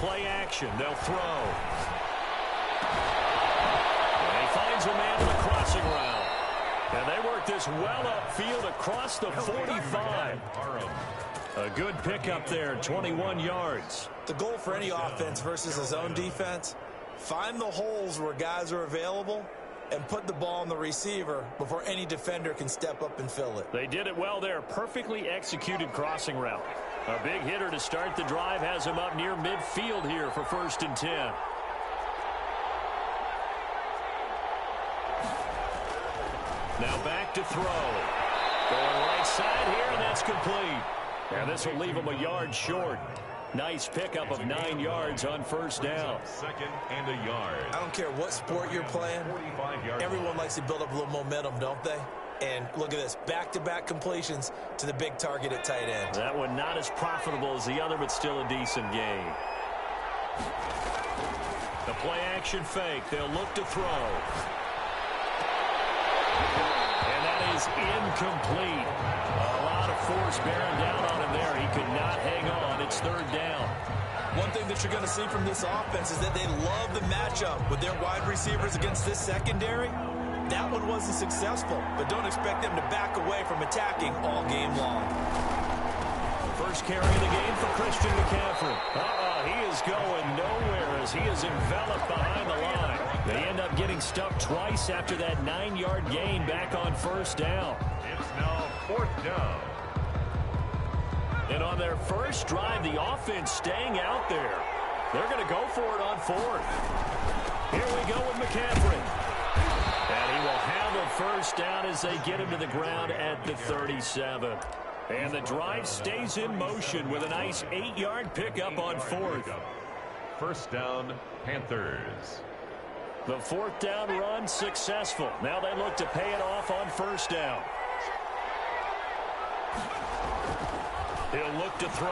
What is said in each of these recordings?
play action. They'll throw. And he finds a man in the crossing route. And they work this well upfield across the 45. A good pickup there, 21 yards. The goal for any offense versus his own defense, find the holes where guys are available and put the ball on the receiver before any defender can step up and fill it. They did it well there. Perfectly executed crossing route. A big hitter to start the drive has him up near midfield here for 1st and 10. Now back to throw. Going right side here, and that's complete. And this will leave him a yard short. Nice pickup of 9 yards on 1st down. 2nd and a yard. I don't care what sport you're playing. Everyone likes to build up a little momentum, don't they? And look at this, back-to-back completions to the big target at tight end. That one not as profitable as the other, but still a decent gain. The play-action fake. They'll look to throw. And that is incomplete. A lot of force bearing down on him there. He could not hang on. It's 3rd down. One thing that you're going to see from this offense is that they love the matchup with their wide receivers against this secondary. That one wasn't successful, but don't expect them to back away from attacking all game long. First carry of the game for Christian McCaffrey. He is going nowhere as he is enveloped behind the line. They end up getting stuck twice after that 9-yard gain back on 1st down. It's now 4th down. And on their first drive, the offense staying out there. They're going to go for it on 4th. Here we go with McCaffrey. And he will have a 1st down as they get him to the ground at the 37. And the drive stays in motion with a nice 8-yard pickup on 4th. 1st down, Panthers. The 4th down run successful. Now they look to pay it off on 1st down. He'll look to throw.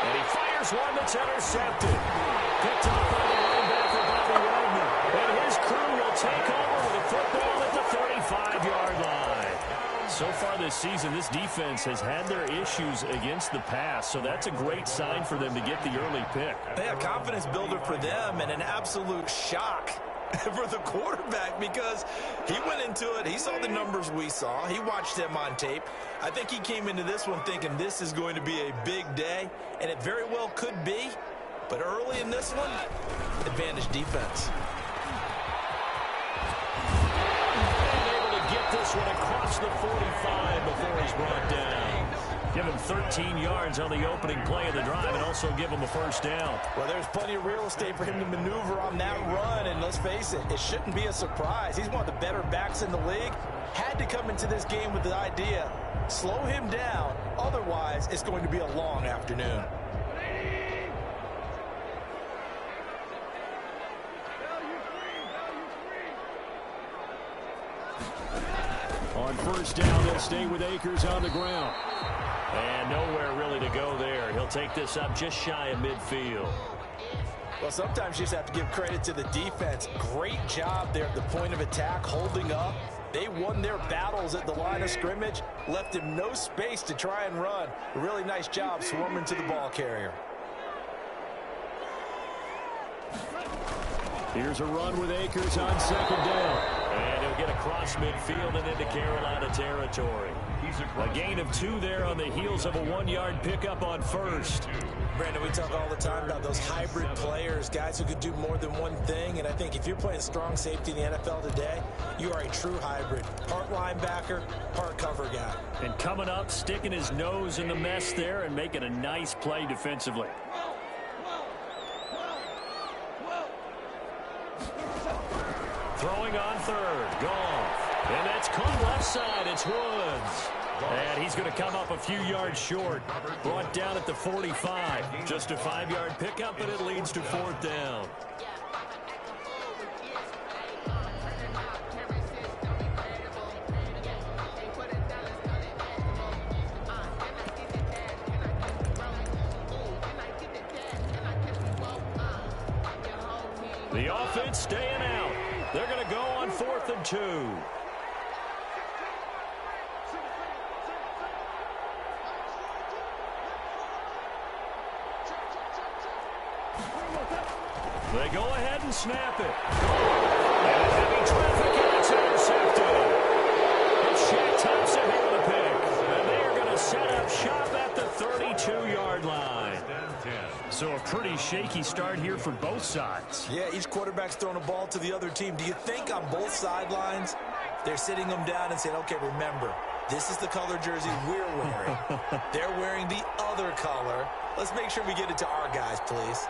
And he fires one that's intercepted. Picked up by the linebacker, Bobby Wagner. And his crew will take over with a football at the 35-yard line. So far this season, this defense has had their issues against the pass, so that's a great sign for them to get the early pick. Yeah, confidence builder for them and an absolute shock for the quarterback because he went into it. He saw the numbers we saw. He watched them on tape. I think he came into this one thinking this is going to be a big day, and it very well could be. But early in this one, advantage defense. This one across the 45 before he's brought down. Give him 13 yards on the opening play of the drive and also give him a 1st down. Well, there's plenty of real estate for him to maneuver on that run, and let's face it, it shouldn't be a surprise. He's one of the better backs in the league. Had to come into this game with the idea, slow him down, otherwise it's going to be a long afternoon. On 1st down, they'll stay with Akers on the ground. And nowhere really to go there. He'll take this up just shy of midfield. Well, sometimes you just have to give credit to the defense. Great job there at the point of attack, holding up. They won their battles at the line of scrimmage, left him no space to try and run. A really nice job swarming to the ball carrier. Here's a run with Akers on 2nd down. And he'll get across midfield and into Carolina territory. A gain of 2 there on the heels of a 1-yard pickup on 1st. Brandon, we talk all the time about those hybrid players, guys who could do more than one thing. And I think if you're playing strong safety in the NFL today, you are a true hybrid. Part linebacker, part cover guy. And coming up, sticking his nose in the mess there and making a nice play defensively. Throwing on 3rd, Goff. And that's caught left side. It's Woods. And he's going to come up a few yards short. Brought down at the 45. Just a 5-yard pickup, but it leads to 4th down. The offense staying out. They're going to go on 4th and 2. They go ahead and snap it. And heavy traffic, and it's intercepted. It's Shaq Thompson here with a pick. And they are going to set up shop at the 32-yard line. So a pretty shaky start here for both sides. Yeah, each quarterback's throwing a ball to the other team. Do you think on both sidelines they're sitting them down and saying, okay, remember, this is the color jersey we're wearing. They're wearing the other color. Let's make sure we get it to our guys, please.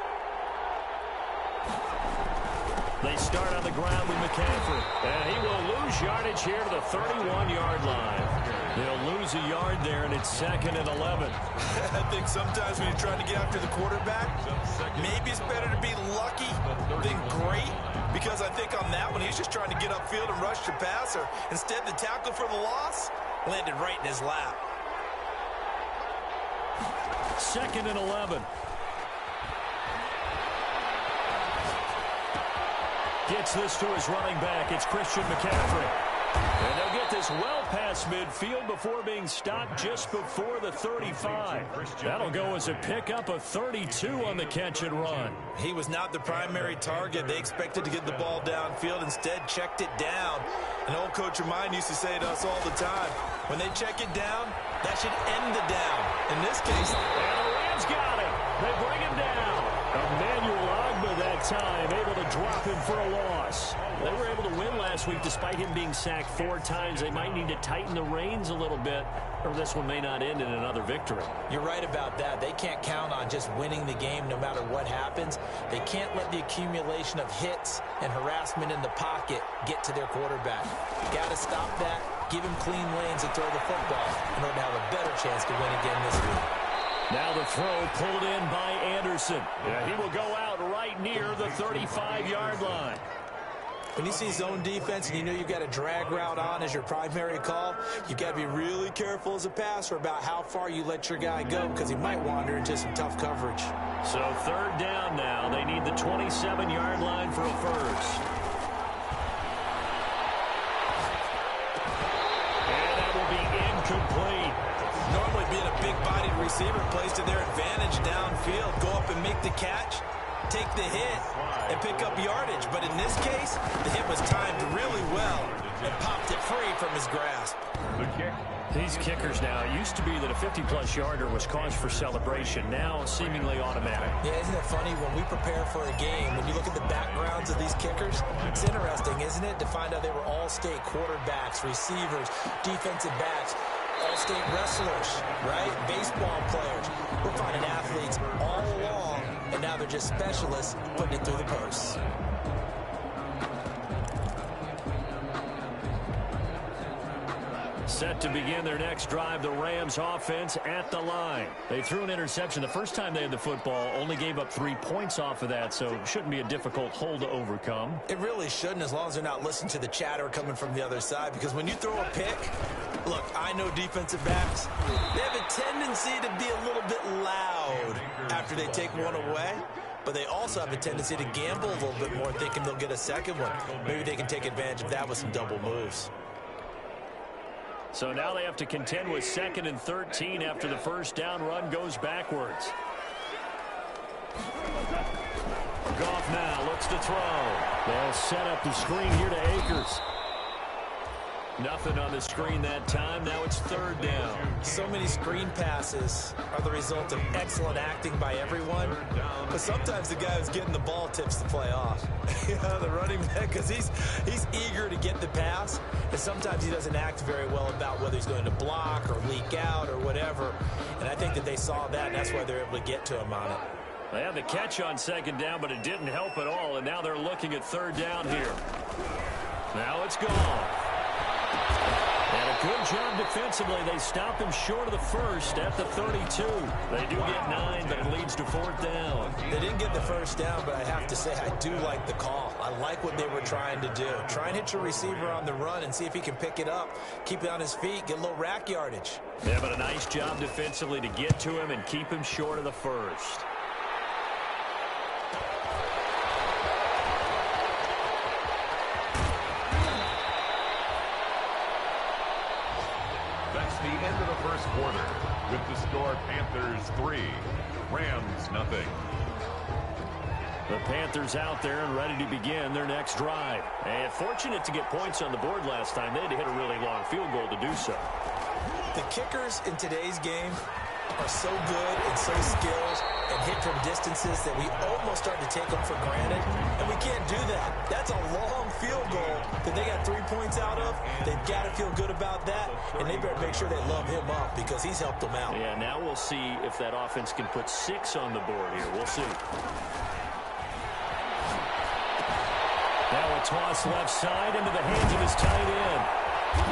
They start on the ground with McCaffrey. And he will lose yardage here to the 31-yard line. They'll lose a yard there, and it's 2nd and 11. I think sometimes when you're trying to get after the quarterback, maybe it's better to be lucky than great. Because I think on that one, he's just trying to get upfield and rush your passer. Instead, the tackle for the loss landed right in his lap. 2nd and 11. Gets this to his running back. It's Christian McCaffrey. And they'll get this well past midfield before being stopped just before the 35. That'll go as a pickup of 32 on the catch and run. He was not the primary target. They expected to get the ball downfield. Instead, checked it down. An old coach of mine used to say to us all the time, when they check it down, that should end the down. In this case, and the Rams got him. They bring him down. Emmanuel Ogbah that time, able to drop him for a loss. They were able to win last week despite him being sacked 4 times. They might need to tighten the reins a little bit, or this one may not end in another victory. You're right about that. They can't count on just winning the game no matter what happens. They can't let the accumulation of hits and harassment in the pocket get to their quarterback. Got to stop that, give him clean lanes to throw the football in order to have a better chance to win again this week. Now the throw pulled in by Anderson. Yeah, he will go out right near the 35-yard line. When you see zone defense and you know you've got a drag route on as your primary call, you've got to be really careful as a passer about how far you let your guy go because he might wander into some tough coverage. So 3rd down now. They need the 27-yard line for a first. And that will be incomplete. Normally being a big-bodied receiver plays to their advantage downfield. Go up and make the catch, take the hit, and pick up yardage. But in this case, the hit was timed really well and popped it free from his grasp. The kick. These kickers now, it used to be that a 50-plus yarder was cause for celebration. Now seemingly automatic. Yeah, isn't it funny when we prepare for a game, when you look at the backgrounds of these kickers, it's interesting, isn't it, to find out they were all-state quarterbacks, receivers, defensive backs, all-state wrestlers, right? Baseball players. We're finding athletes all along, and now they're just specialists putting it through the posts. Set to begin their next drive, the Rams offense at the line. They threw an interception the first time they had the football, only gave up 3 points off of that, so shouldn't be a difficult hole to overcome. It really shouldn't, as long as they're not listening to the chatter coming from the other side, because when you throw a pick, look, I know defensive backs, they have a tendency to be a little bit loud after they take one away. But they also have a tendency to gamble a little bit more, thinking they'll get a second one. Maybe they can take advantage of that with some double moves. So now they have to contend with 2nd and 13 after the first down run goes backwards. Goff now looks to throw. They'll set up the screen here to Akers. Nothing on the screen that time. Now it's 3rd down. So many screen passes are the result of excellent acting by everyone. But sometimes the guy who's getting the ball tips the play off. You know, the running back, because he's eager to get the pass. And sometimes he doesn't act very well about whether he's going to block or leak out or whatever. And I think that they saw that, and that's why they're able to get to him on it. They had the catch on 2nd down, but it didn't help at all. And now they're looking at 3rd down here. Now it's gone. And a good job defensively. They stop him short of the first at the 32. They do get 9, but it leads to 4th down. They didn't get the first down, but I have to say I do like the call. I like what they were trying to do. Try and hit your receiver on the run and see if he can pick it up, keep it on his feet, get a little rack yardage. Yeah, but a nice job defensively to get to him and keep him short of the first. The end of the first quarter with the score Panthers 3, Rams 0. The Panthers out there and ready to begin their next drive. And fortunate to get points on the board last time. They had to hit a really long field goal to do so. The kickers in today's game are so good and so skilled and hit from distances that we almost start to take them for granted, and we can't do that. That's a long field goal that they got 3 points out of. They've got to feel good about that, and they better make sure they love him up because he's helped them out. Yeah, now we'll see if that offense can put 6 on the board here. We'll see. Now a toss left side into the hands of his tight end.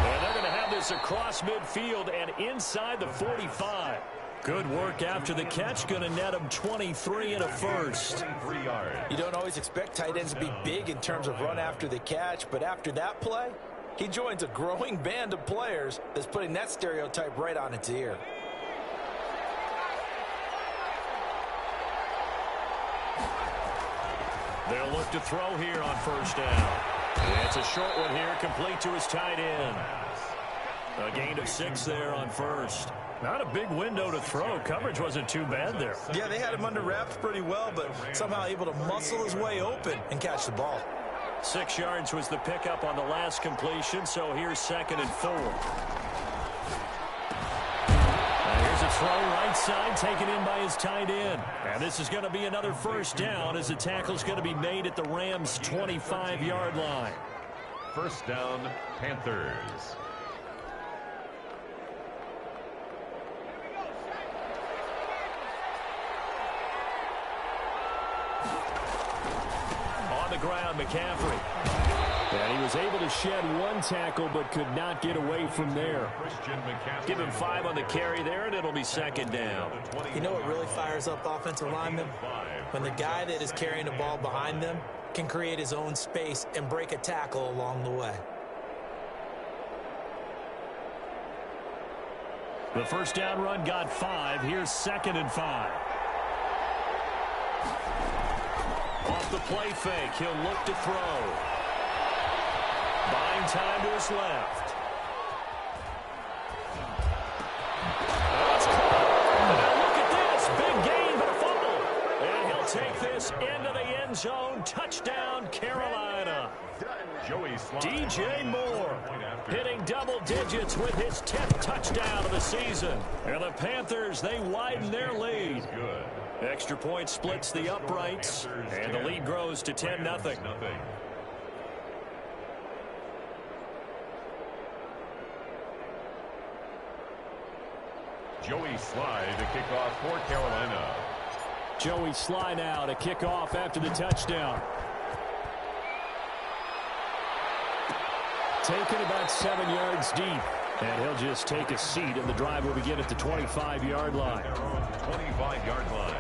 And they're going to have this across midfield and inside the 45. Good work after the catch. Going to net him 23 and a first. You don't always expect tight ends to be big in terms of run after the catch, but after that play, he joins a growing band of players that's putting that stereotype right on its ear. They'll look to throw here on first down. And it's a short one here, complete to his tight end. A gain of 6 there on first. Not a big window to throw. Coverage wasn't too bad there. Yeah, they had him under wraps pretty well, but somehow able to muscle his way open and catch the ball. 6 yards was the pickup on the last completion, so here's 2nd and 4. Here's a throw right side taken in by his tight end. And this is going to be another first down as the tackle's going to be made at the Rams' 25-yard line. First down, Panthers. On the ground, McCaffrey. And he was able to shed 1 tackle but could not get away from there. Give him 5 on the carry there, and it'll be 2nd down. You know what really fires up offensive linemen? When the guy that is carrying the ball behind them can create his own space and break a tackle along the way. The first down run got 5. Here's 2nd and 5. Off the play fake, he'll look to throw. Buying time to his left. That's caught. Now look at this. Big gain, but a fumble. And he'll take this into the end zone. Touchdown, Carolina. DJ Moore hitting double digits with his 10th touchdown of the season. And the Panthers, they widen their lead. Extra point splits the uprights, and the lead grows to 10-0. Joey Sly to kick off for Carolina. Joey Sly now to kick off after the touchdown. Taken about 7 yards deep. And he'll just take a seat, and the drive will begin at the 25-yard line. 25-yard line.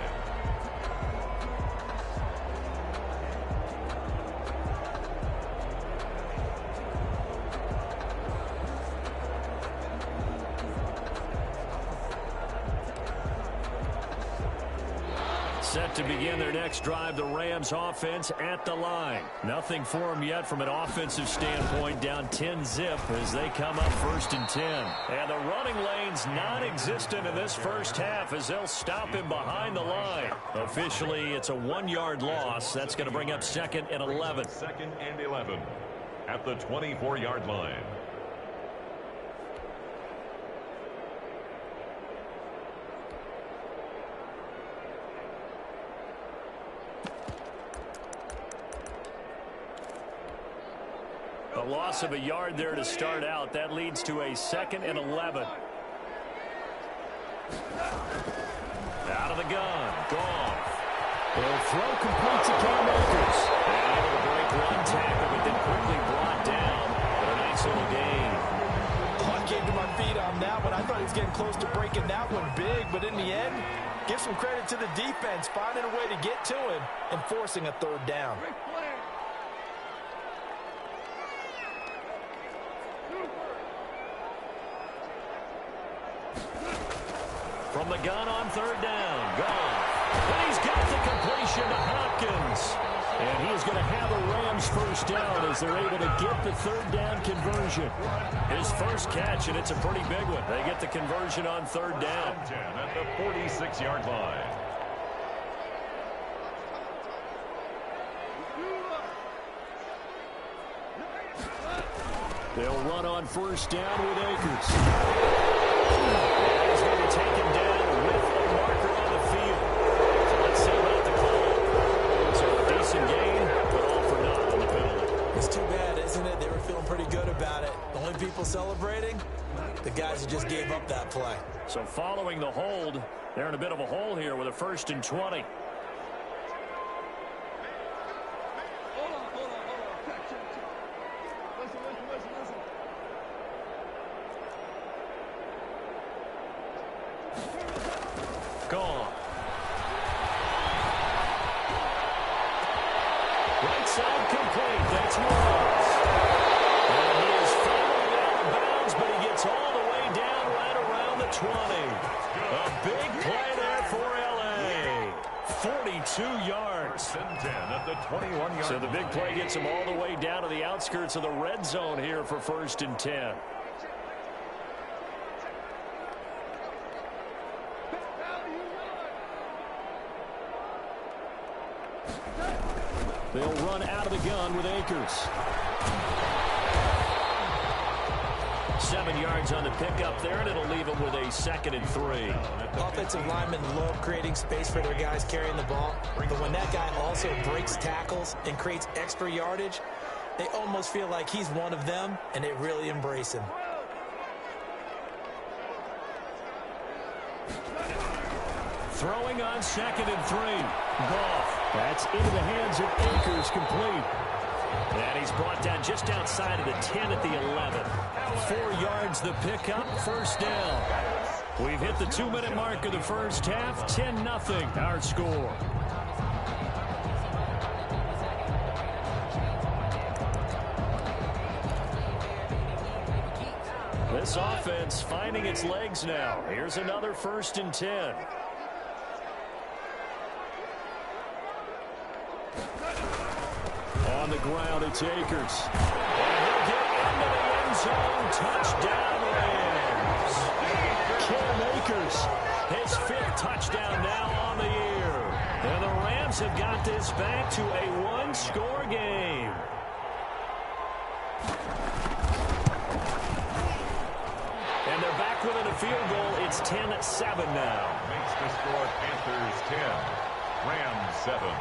Set to begin their next drive, the Rams offense at the line. Nothing for them yet from an offensive standpoint, down 10-zip as they come up 1st and 10. And the running lane's non-existent in this first half as they'll stop him behind the line. Officially, it's a 1-yard loss. That's going to bring up 2nd and 11. 2nd and 11 at the 24-yard line. A loss of a yard there to start out. That leads to a 2nd and 11. Out of the gun. Goff. They'll throw complete to Cam Akers. And able to break 1 tackle, but then quickly brought down. But a nice little gain. Oh, I came to my feet on that one. I thought he was getting close to breaking that one big, but in the end, give some credit to the defense, finding a way to get to him and forcing a 3rd down. From the gun on 3rd down. Goff. And he's got the completion to Hopkins. And he's going to have a Rams first down as they're able to get the 3rd down conversion. His first catch, and it's a pretty big one. They get the conversion on 3rd down. 10 at the 46-yard line. They'll run on first down with Akers. And he's going to take him down with a marker on the field. So let's see about the call. So a decent gain, but all for naught on the penalty. It's too bad, isn't it? They were feeling pretty good about it. The only people celebrating, the guys who just gave up that play. So following the hold, they're in a bit of a hole here with a 1st and 20. Gone. Right side complete. That's Morris. And he is finally out of bounds, but he gets all the way down right around the 20. A big play there for L.A. 42 yards. 10 at the 21-yard. So the big play gets him all the way down to the outskirts of the red zone here for 1st and 10. They'll run out of the gun with Akers. 7 yards on the pickup there, and it'll leave them with a 2nd and 3. Offensive linemen love creating space for their guys carrying the ball. But when that guy also breaks tackles and creates extra yardage, they almost feel like he's one of them, and they really embrace him. Throwing on 2nd and 3. Goff. That's into the hands of Akers, complete. And he's brought down just outside of the 10 at the 11. 4 yards the pickup, 1st down. We've hit the 2-minute mark of the first half. 10-0 our score. This offense finding its legs now. Here's another 1st and 10. On the ground, it's Akers. And he'll get into the end zone. Touchdown, Rams. Cam Akers, his 5th touchdown now on the year. And the Rams have got this back to a 1-score game. And they're back within a field goal. It's 10-7 now. Makes the score Panthers 10, Rams 7.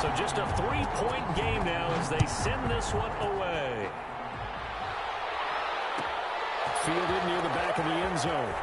So just a 3-point game now as they send this one away. Fielded near the back of the end zone.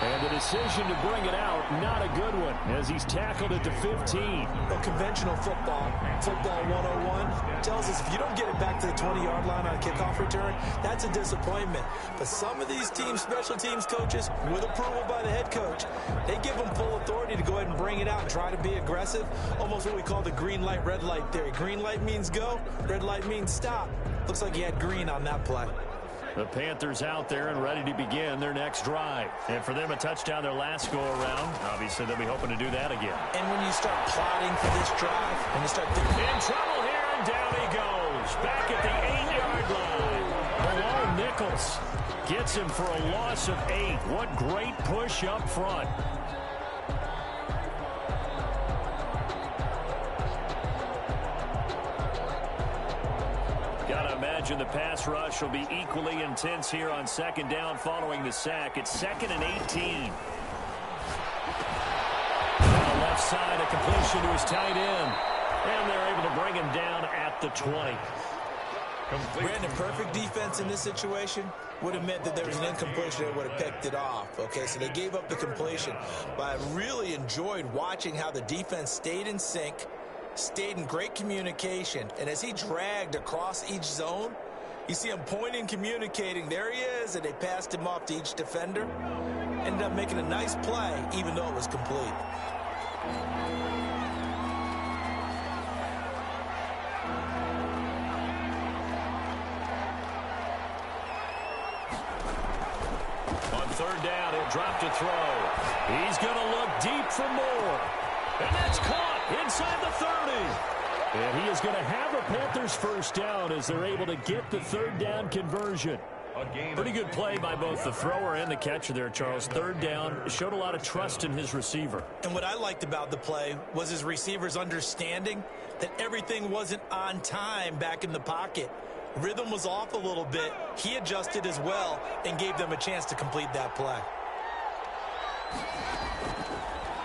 And the decision to bring it out, not a good one, as he's tackled at the 15. Well, conventional football 101, tells us if you don't get it back to the 20-yard line on a kickoff return, that's a disappointment. But some of these teams, special teams coaches, with approval by the head coach, they give them full authority to go ahead and bring it out and try to be aggressive, almost what we call the green light, red light theory. Green light means go, red light means stop. Looks like he had green on that play. The Panthers out there and ready to begin their next drive. And for them, a touchdown their last go-around. Obviously, they'll be hoping to do that again. And when you start plotting for this drive, and you start thinking, in trouble here, and down he goes. Back at the 8-yard line. Below Nichols gets him for a loss of 8. What great push up front. Gotta imagine the pass rush will be equally intense here on 2nd down following the sack. It's 2nd and 18. On the left side, a completion to his tight end. And they're able to bring him down at the 20. Brandon, perfect defense in this situation would have meant that there was an incompletion that would have picked it off. Okay, so they gave up the completion. But I really enjoyed watching how the defense stayed in sync, stayed in great communication, and as he dragged across each zone, you see him pointing, communicating, there he is, and they passed him off to each defender. Ended up making a nice play, even though it was complete. On 3rd down, he'll drop to throw. He's going to look deep for more. And that's caught inside the 30. And he is going to have a Panthers 1st down as they're able to get the 3rd down conversion. Pretty good play by both the thrower and the catcher there, Charles. Third down, showed a lot of trust in his receiver. And what I liked about the play was his receiver's understanding that everything wasn't on time back in the pocket. Rhythm was off a little bit. He adjusted as well and gave them a chance to complete that play.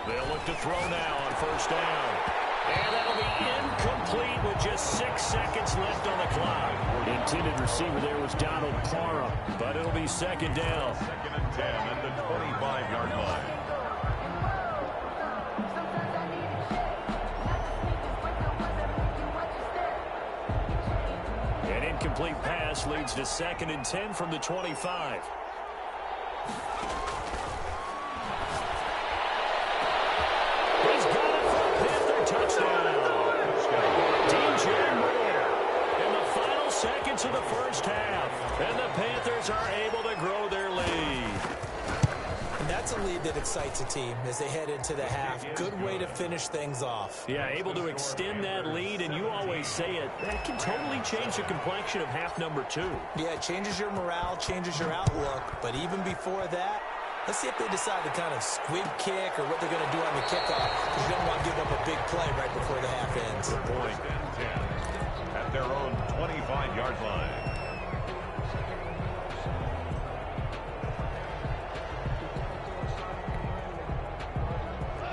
They'll look to throw now on first down. And that'll be incomplete with just 6 seconds left on the clock. The intended receiver there was Donald Parham, but it'll be second down. Second and 10 at the 25-yard line. An incomplete pass leads to second and 10 from the 25. He's got it for a Panther touchdown. DJ Moore in the final seconds of the first half. And the Panthers are able to grow their lead. And that's a lead that excites a team as they head into the half. Good way to finish things off. Yeah, able to extend that lead, and you always say it, that can totally change the complexion of half number 2. Yeah, it changes your morale, changes your outlook. But even before that, let's see if they decide to kind of squib kick or what they're going to do on the kickoff, because you don't want to give up a big play right before the half ends. Good point. And 10 at their own 25-yard line.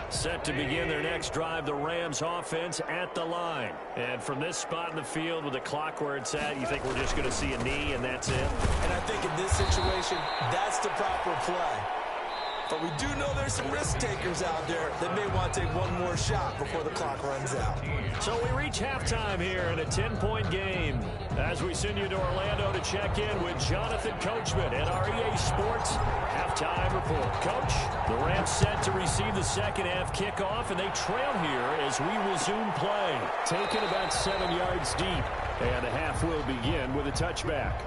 Set to begin their next drive, the Rams offense at the line. And from this spot in the field with the clock where it's at, you think we're just going to see a knee and that's it? And I think in this situation, that's the proper play. But we do know there's some risk takers out there that may want to take one more shot before the clock runs out. So we reach halftime here in a 10-point game as we send you to Orlando to check in with Jonathan Coachman at our EA Sports Halftime Report. Coach, the Rams set to receive the second half kickoff, and they trail here as we resume play. Taken about 7 yards deep, and the half will begin with a touchback.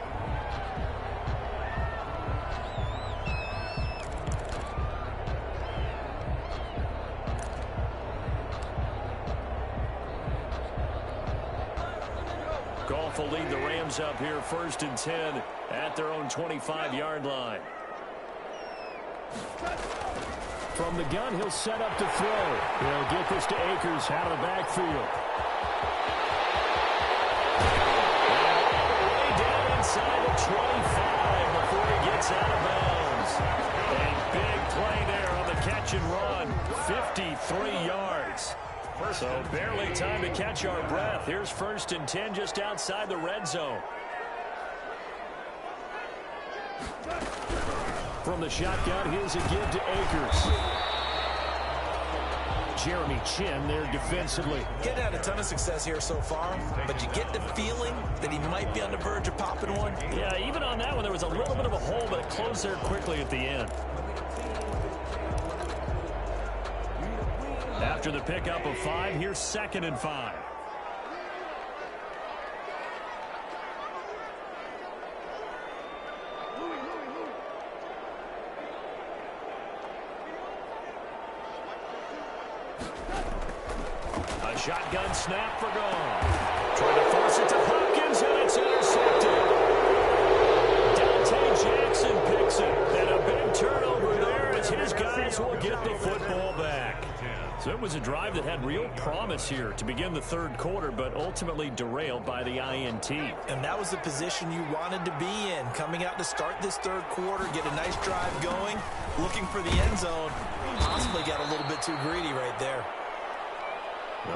Goff will lead the Rams up here first and 10 at their own 25-yard line. From the gun, he'll set up to throw. He'll get this to Akers out of the backfield. Way down inside the 25 before he gets out of bounds. A big play there on the catch and run. 53 yards. So barely time to catch our breath. Here's first and 10 just outside the red zone. From the shotgun, here's a give to Akers. Jeremy Chin there defensively. Getting had a ton of success here so far, but you get the feeling that he might be on the verge of popping one. Yeah, even on that one, there was a little bit of a hole, but it closed there quickly at the end. After the pickup of 5, here's second and 5. A shotgun snap for Goff. Trying to force it to Hopkins, and it's intercepted. Dante Jackson picks it, and a big turnover there as his guys will get the football back. So it was a drive that had real promise here to begin the third quarter, but ultimately derailed by the INT. And that was the position you wanted to be in. Coming out to start this third quarter, get a nice drive going, looking for the end zone. Possibly got a little bit too greedy right there.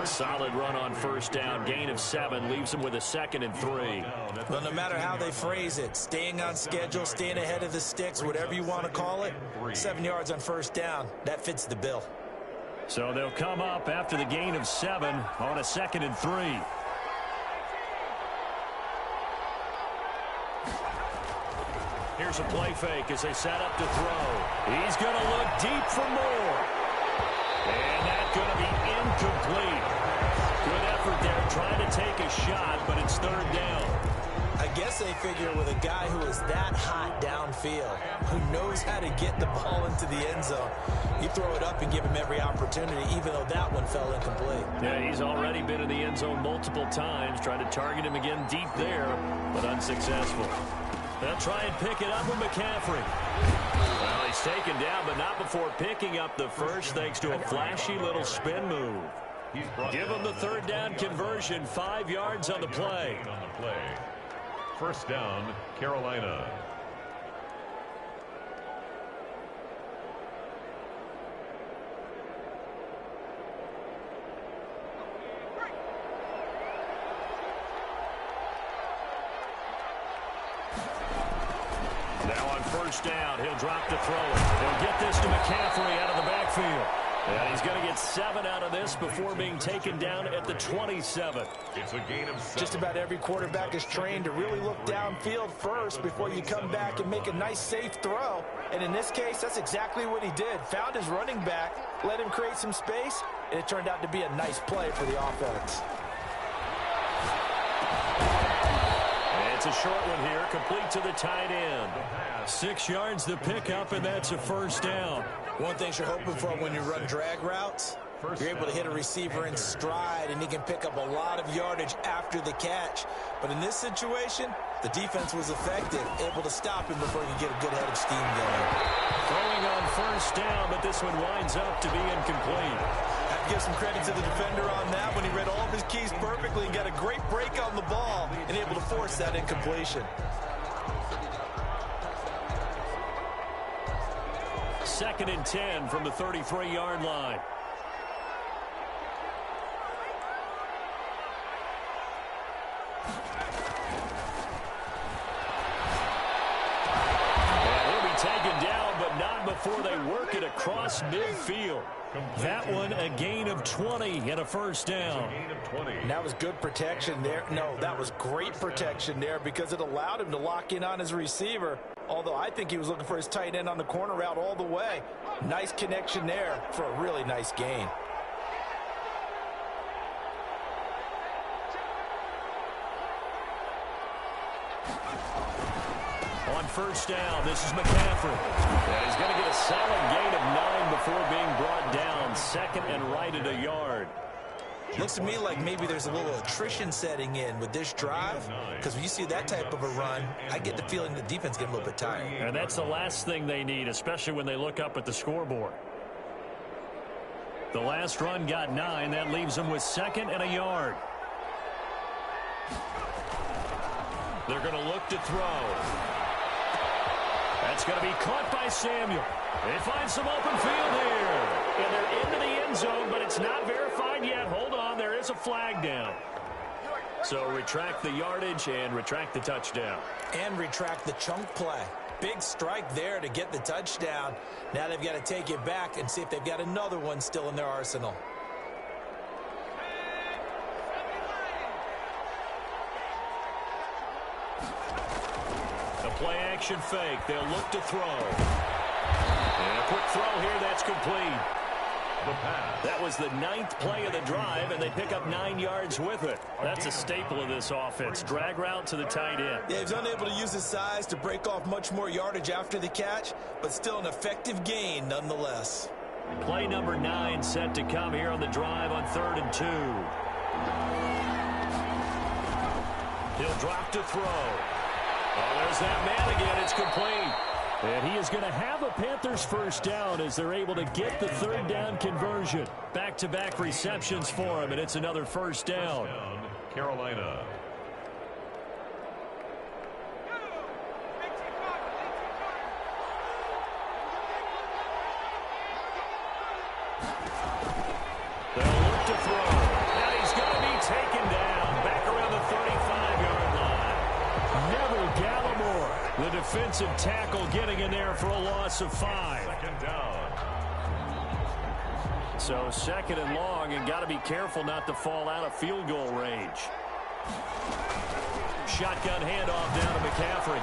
A solid run on first down. Gain of 7 leaves him with a second and 3. Well, no matter how they phrase it, staying on schedule, staying ahead of the sticks, whatever you want to call it, 7 yards on first down, that fits the bill. So they'll come up after the gain of 7 on a second and 3. Here's a play fake as they set up to throw. He's going to look deep for more. And that's going to be incomplete. Good effort there trying to take a shot, but it's third down. I guess they figure with a guy who is that hot downfield, who knows how to get the ball into the end zone, you throw it up and give him every opportunity, even though that one fell incomplete. Yeah, he's already been in the end zone multiple times, trying to target him again deep there, but unsuccessful. They'll try and pick it up with McCaffrey. Well, he's taken down, but not before picking up the first thanks to a flashy little spin move. Give him the third down conversion, 5 yards on the play. First down, Carolina. Now on first down, he'll drop to throw it. He'll get this to McCaffrey out of the backfield. And he's going to get 7 out of this before being taken down at the 27. It's a gain of 7. Just about every quarterback is trained to really look downfield first before you come back and make a nice, safe throw. And in this case, that's exactly what he did. Found his running back, let him create some space, and it turned out to be a nice play for the offense. It's a short one here, complete to the tight end. 6 yards to pick up, and that's a first down. One thing you're hoping for when you run drag routes, you're able to hit a receiver in stride, and he can pick up a lot of yardage after the catch. But in this situation, the defense was effective, able to stop him before he could get a good head of steam going. Throwing on first down, but this one winds up to be incomplete. I have to give some credit to the defender on that when he read all of his keys perfectly and got a great break on the ball and able to force that incompletion. Second and 10 from the 33-yard line. And he'll be taken down, but not before they work it across midfield. That one a gain of 20 and a first down. And that was good protection there. No, that was great protection there because it allowed him to lock in on his receiver. Although I think he was looking for his tight end on the corner route all the way. Nice connection there for a really nice gain. On first down, this is McCaffrey. And he's going to get a solid gain of 9 before being brought down. Second and right at a yard. Looks to me like maybe there's a little attrition setting in with this drive, because when you see that type of a run, I get the feeling the defense getting a little bit tired. And that's the last thing they need, especially when they look up at the scoreboard. The last run got 9. That leaves them with second and a yard. They're going to look to throw. That's going to be caught by Samuel. They find some open field here. And they're into the end zone, but it's not verified yet. Hold on, there is a flag down. So retract the yardage and retract the touchdown. And retract the chunk play. Big strike there to get the touchdown. Now they've got to take it back and see if they've got another one still in their arsenal. A play action fake. They'll look to throw. And a quick throw here. That's complete. That was the 9th play of the drive, and they pick up 9 yards with it. That's a staple of this offense. Drag route to the tight end. Yeah, he's unable to use his size to break off much more yardage after the catch, but still an effective gain nonetheless. Play number 9 set to come here on the drive on 3rd and 2. He'll drop to throw. Oh, there's that man again. It's complete. And he is going to have a Panthers first down as they're able to get the third down conversion. Back-to-back receptions for him, and it's another first down. Carolina. They'll look to throw. And he's going to be taken down back around the 35-yard line. Neville Gallimore, the defensive tackle, getting in there for a loss of 5. Second down. So second and long, and got to be careful not to fall out of field goal range. Shotgun handoff down to McCaffrey.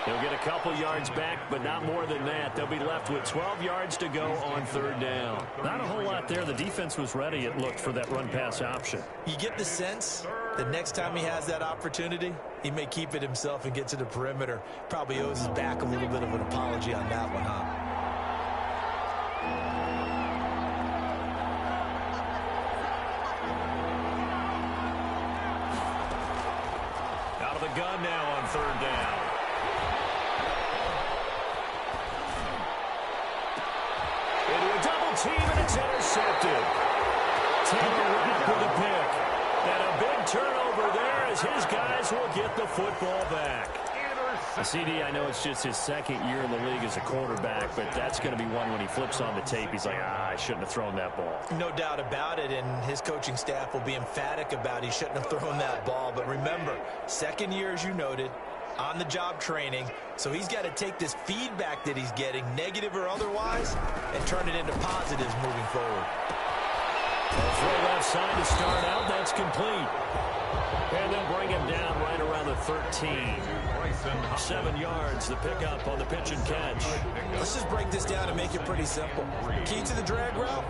He'll get a couple yards back, but not more than that. They'll be left with 12 yards to go on third down. Not a whole lot there. The defense was ready, it looked, for that run-pass option. You get the sense that next time he has that opportunity, he may keep it himself and get to the perimeter. Probably owes his back a little bit of an apology on that one, huh? gun now on third down. Into a double team, and it's intercepted. Taylor Rapp with the pick. And a big turnover there as his guys will get the football back. CD, I know it's just his second year in the league as a quarterback, but that's going to be one when he flips on the tape, he's like, I shouldn't have thrown that ball. No doubt about it, and his coaching staff will be emphatic about he shouldn't have thrown that ball. But remember, second year, as you noted, on-the-job training, so he's got to take this feedback that he's getting, negative or otherwise, and turn it into positives moving forward. A throw left side to start out. That's complete. And then bring him down right around the 13. 7 yards, the pickup on the pitch and catch. Let's just break this down and make it pretty simple. Key to the drag route,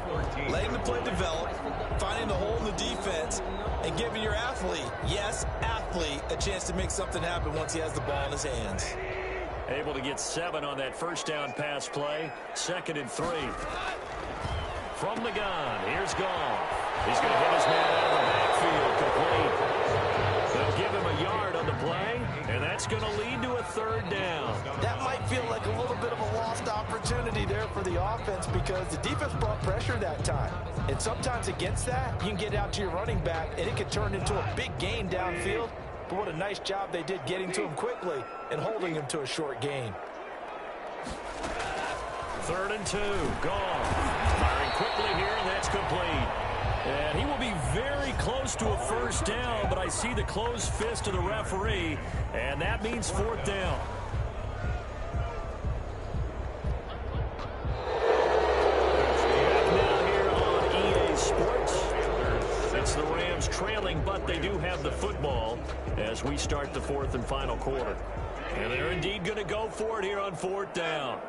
letting the play develop, finding the hole in the defense, and giving your athlete, yes, athlete, a chance to make something happen once he has the ball in his hands. Able to get 7 on that first down pass play. 2nd and 3. From the gun, here's Goff. He's going to hit his man out of the backfield, complete. They'll give him a yard on the play, and that's going to lead to a 3rd down. That might feel like a little bit of a lost opportunity there for the offense because the defense brought pressure that time. And sometimes against that, you can get out to your running back, and it can turn into a big gain downfield. But what a nice job they did getting to him quickly and holding him to a short gain. 3rd and 2, Goff. Firing quickly here, and that's complete. And he will be very close to a 1st down, but I see the closed fist of the referee, and that means 4th down. Now here on EA Sports, it's the Rams trailing, but they do have the football as we start the 4th and final quarter. And they're indeed going to go for it here on 4th down.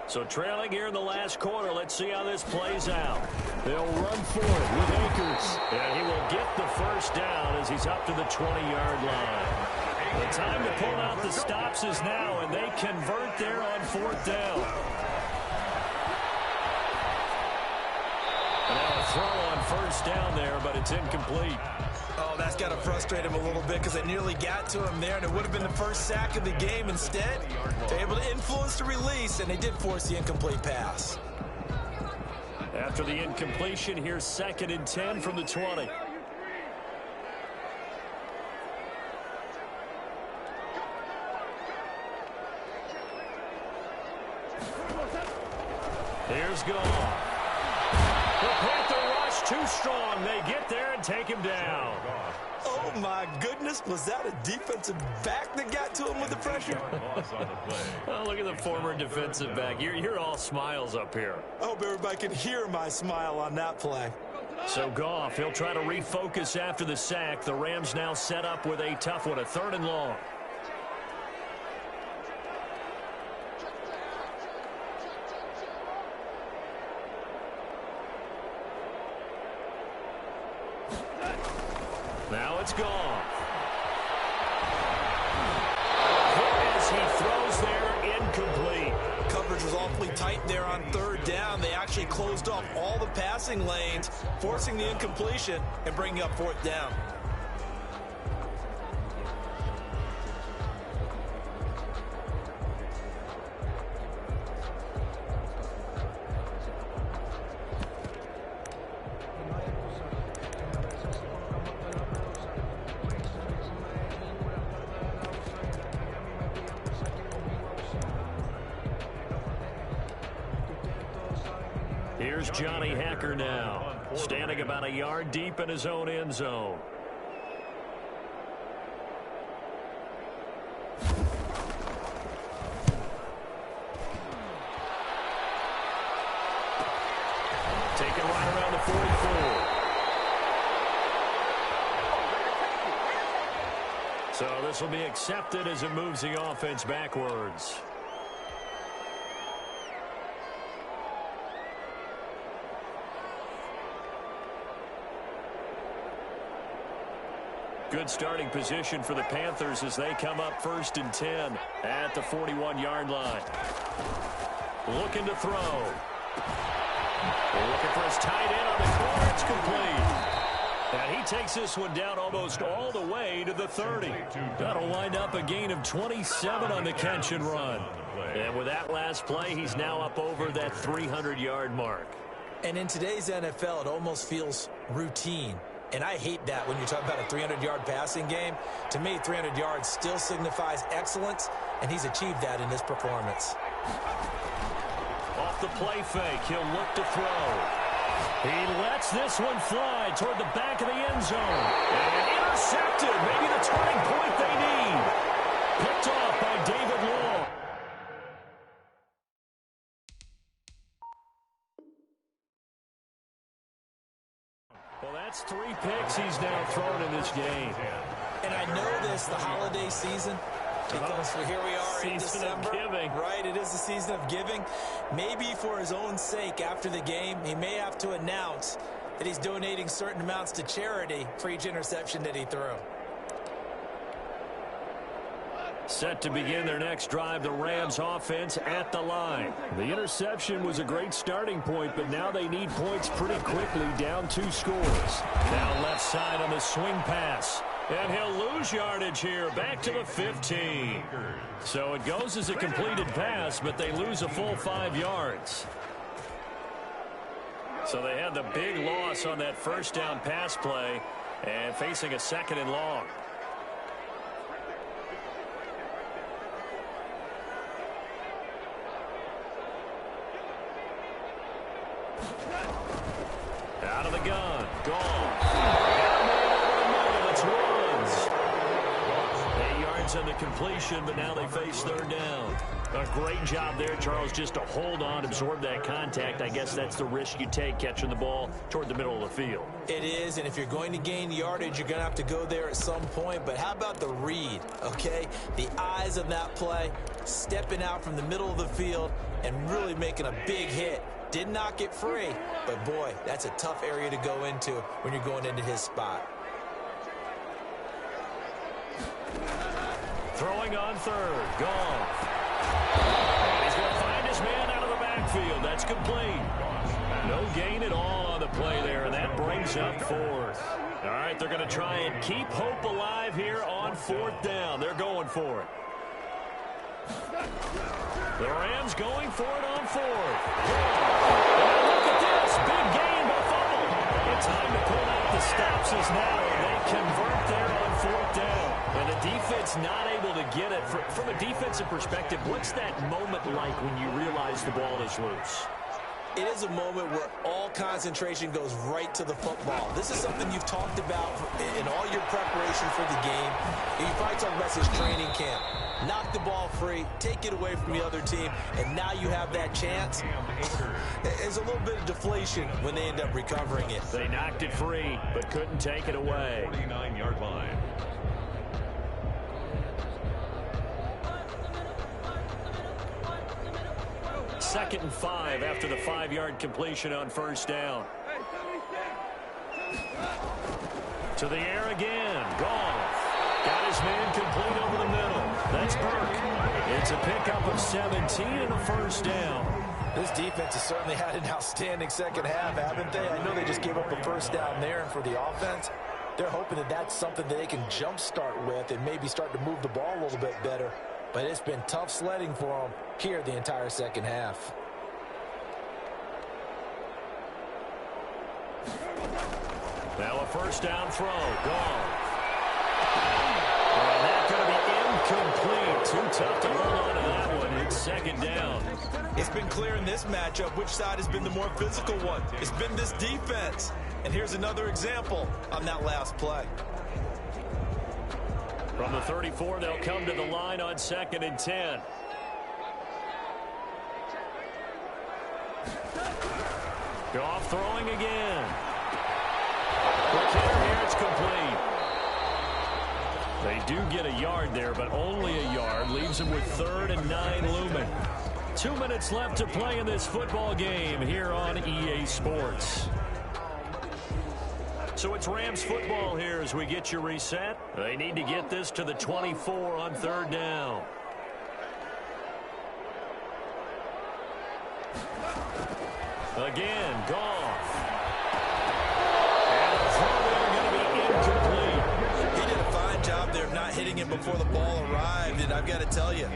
So trailing here in the last quarter, let's see how this plays out. They'll run for it with Akers. And he will get the 1st down as he's up to the 20-yard line. The time to pull out the stops is now, and they convert there on 4th down. And now a throw on 1st down there, but it's incomplete. Oh, that's got to frustrate him a little bit because they nearly got to him there, and it would have been the first sack of the game. Instead, they're able to influence the release, and they did force the incomplete pass. After the incompletion, here's 2nd and 10 from the 20. Here's Goff. The Panther rush too strong. They get there and take him down. Oh, my goodness. Was that a defensive back that got to him with the pressure? Oh, look at the former defensive back. You're all smiles up here. I hope everybody can hear my smile on that play. So Goff, he'll try to refocus after the sack. The Rams now set up with a tough one, a 3rd and long. Now it's Goff. As he throws there, incomplete. Coverage was awfully tight there on 3rd down. They actually closed off all the passing lanes, forcing the incompletion and bringing up 4th down. Here's Johnny Hacker now, standing about a yard deep in his own end zone. Taken right around the 44. So this will be accepted as it moves the offense backwards. Good starting position for the Panthers as they come up 1st and 10 at the 41-yard line. Looking to throw. Looking for his tight end on the corner. It's complete. And he takes this one down almost all the way to the 30. That'll wind up a gain of 27 on the catch and run. And with that last play, he's now up over that 300-yard mark. And in today's NFL, it almost feels routine. And I hate that when you're talking about a 300-yard passing game. To me, 300 yards still signifies excellence, and he's achieved that in this performance. Off the play fake, he'll look to throw. He lets this one fly toward the back of the end zone. And intercepted, maybe the turning point they need. Picked off by David Long. Well, that's 3 picks he's now thrown in this game. And I know this, the holiday season, because here we are in December. Season of giving. Right, it is the season of giving. Maybe for his own sake, after the game, he may have to announce that he's donating certain amounts to charity for each interception that he threw. Set to begin their next drive, the Rams offense at the line. The interception was a great starting point, but now they need points pretty quickly, down 2 scores. Now left side on the swing pass. And he'll lose yardage here, back to the 15. So it goes as a completed pass, but they lose a full 5 yards. So they had the big loss on that first down pass play and facing a 2nd and long. Out of the gun. Gone. It's runs. 8 yards on the completion, but now they face 3rd down. A great job there, Charles, just to hold on, absorb that contact. I guess that's the risk you take catching the ball toward the middle of the field. It is, and if you're going to gain yardage, you're going to have to go there at some point. But how about the read, okay? The eyes of that play, stepping out from the middle of the field and really making a big hit. Did not get free, but boy, that's a tough area to go into when you're going into his spot. Throwing on 3rd. Goff. And he's going to find his man out of the backfield. That's complete. No gain at all on the play there, and that brings up 4th. All right, they're going to try and keep hope alive here on 4th down. They're going for it. The Rams going for it on 4th. And look at this. Big gain by Fumble. The time to pull out the stops is now. They convert there on 4th down. And the defense not able to get it. From a defensive perspective, what's that moment like when you realize the ball is loose? It is a moment where all concentration goes right to the football. This is something you've talked about in all your preparation for the game. You probably talked about this training camp. Knock the ball free, take it away from the other team, and now you have that chance. There's a little bit of deflation when they end up recovering it. They knocked it free, but couldn't take it away. 49-yard line. Second and 5 after the 5-yard completion on 1st down. To the air again. Goff. Got his man complete over the middle. That's Burke. It's a pickup of 17 and a 1st down. This defense has certainly had an outstanding second half, haven't they? I know they just gave up a 1st down there, and for the offense, they're hoping that that's something that they can jumpstart with and maybe start to move the ball a little bit better. But it's been tough sledding for them here the entire second half. Now a 1st down throw. Gone. And that's going to be incomplete. Too tough to hold on to that one. It's 2nd down. It's been clear in this matchup which side has been the more physical one. It's been this defense. And here's another example on that last play. From the 34, they'll come to the line on 2nd and 10. Goff throwing again. Quick hitter here, it's complete. They do get a yard there, but only a yard. Leaves them with 3rd and 9 looming. 2 minutes left to play in this football game here on EA Sports. So it's Rams football here as we get you reset. They need to get this to the 24 on 3rd down. Again, Goff. And the throw there going it before the ball arrived, and I've got to tell you,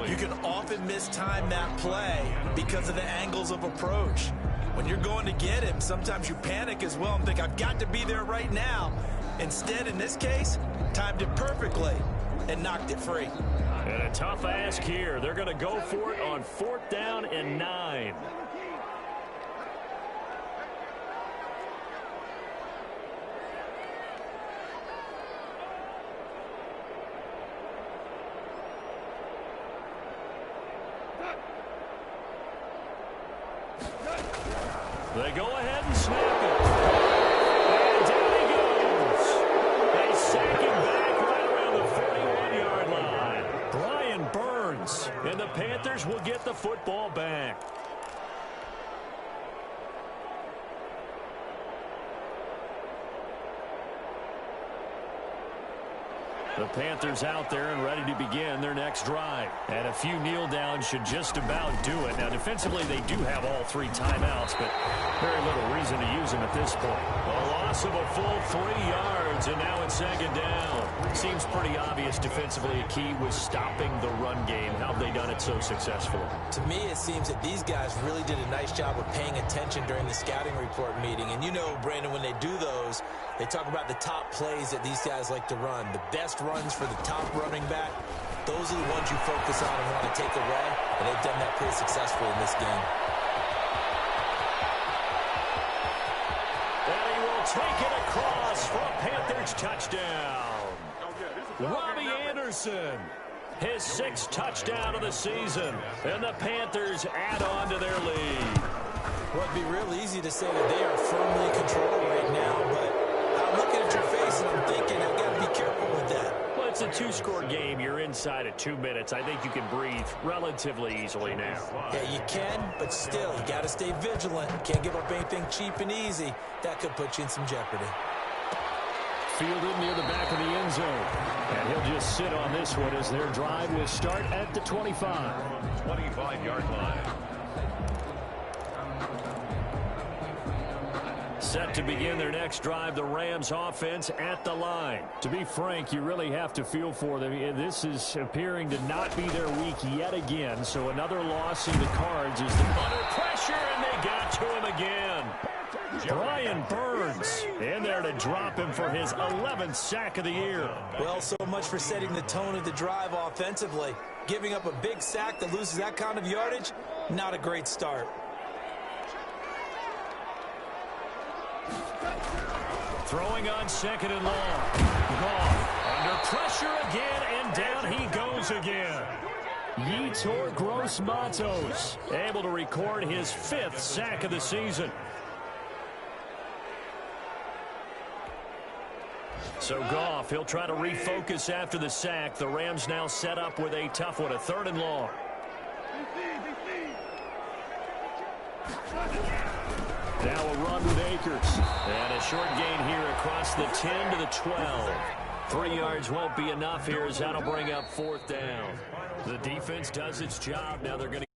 you can often mistime that play because of the angles of approach. When you're going to get him, sometimes you panic as well and think, I've got to be there right now. Instead, in this case, timed it perfectly and knocked it free. And a tough ask here. They're going to go for it on 4th down and 9. They go ahead and snap it. And down he goes. They sack him back right around the 41-yard line. Brian Burns. And the Panthers will get the football back. The Panthers out there and ready to begin their next drive. And a few kneel downs should just about do it. Now, defensively, they do have all 3 timeouts, but very little reason to use them at this point. A loss of a full 3 yards, and now it's 2nd down. Seems pretty obvious defensively a key was stopping the run game. How have they done it so successfully? To me, it seems that these guys really did a nice job of paying attention during the scouting report meeting. And you know, Brandon, when they do those, they talk about the top plays that these guys like to run. The best runs for the top running back, those are the ones you focus on and want to take away. And they've done that pretty successfully in this game. And he will take it across for a Panthers touchdown. Robbie Anderson, his 6th touchdown of the season. And the Panthers add on to their lead. Well, it'd be real easy to say that they are firmly in control right now, but I'm looking at your face and I'm thinking I've got to be careful with that. Well, it's a 2-score game. You're inside at 2 minutes. I think you can breathe relatively easily now. Yeah, you can, but still, you got to stay vigilant. Can't give up anything cheap and easy. That could put you in some jeopardy. Fielded near the back of the end zone. And he'll just sit on this one as their drive will start at the 25. 25-yard line. Set to begin their next drive, the Rams offense at the line. To be frank, you really have to feel for them. This is appearing to not be their week yet again. So another loss in the cards is under pressure, and they got to him again. Brian Burns in there to drop him for his 11th sack of the year. Well, so much for setting the tone of the drive offensively. Giving up a big sack that loses that kind of yardage, not a great start. Throwing on 2nd and long. Goff under pressure again, and down he goes again. Yetur Gross-Matos able to record his 5th sack of the season. So Goff, he'll try to refocus after the sack. The Rams now set up with a tough one, a 3rd and long. Now a run with Akers. And a short gain here across the 10 to the 12. 3 yards won't be enough here as that'll bring up 4th down. The defense does its job. Now they're going to